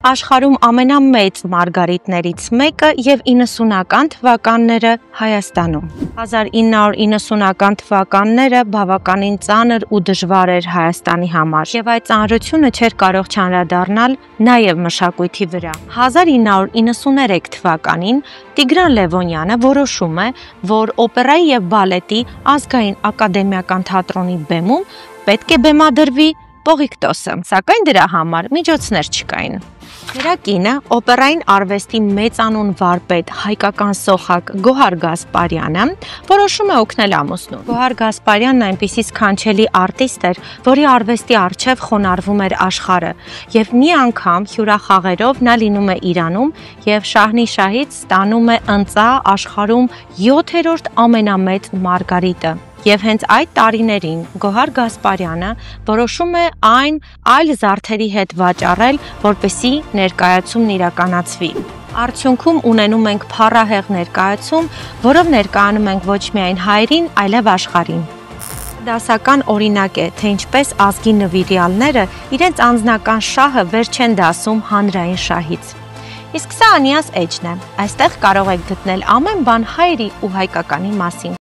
Աշխարհում ամենամեծ մարգարիտներից մեկը եւ 90-ական թվականները Հայաստանում։ 1990-ական թվականները բավականին ծանր ու դժվար էր Հայաստանի համար, եւ այդ ծանրությունը չէր կարող չանդրադառնալ նաեւ մշակույթի վրա։ 1993 թվականին Տիգրան Լևոնյանը որոշում է, որ օպերայի եւ բալետի ազգային ակադեմիական թատրոնի բեմում պետք է բեմադրվի Պողիկտոսը, սակայն դրա համար միջոցներ չկային։ Նրա կինը, օպերային արվեստի մեծանուն վարպետ, հայկական սոխակ Գոհար Գասպարյանը որոշում է օգնել ամուսնուն։ Գոհար Գասպարյանն այնպիսի սքանչելի արտիստ էր, որի արվեստի առջև խոնարհվում էր աշխարհը, եւ մի անգամ հյուրախաղերով նա լինում է Իրանում եւ Շահնիշահից ստանում է ընծա աշխարհում 7-րդ ամենամեծ մարգարիտը։ Եվ հենց այդ տարիներին Գոհար Գասպարյանը որոշում է այն այլ զարդերի հետ վաճառել, որպեսզի ներկայացումն իրականացվի։ Արդյունքում ունենում ենք փառահեղ ներկայացում, որով ներկայանում ենք ոչ միայն հայերին, այլև աշխարհին։ Դասական օրինակ է, թե ինչպես ազգի նվիրյալները իրենց անձնական շահը վեր չեն դասում հանրային շահից։ Իսկ սա Անիաս Էջն է։ Այստեղ կարող եք գտնել ամեն բան հայերի ու հայկականի մասին։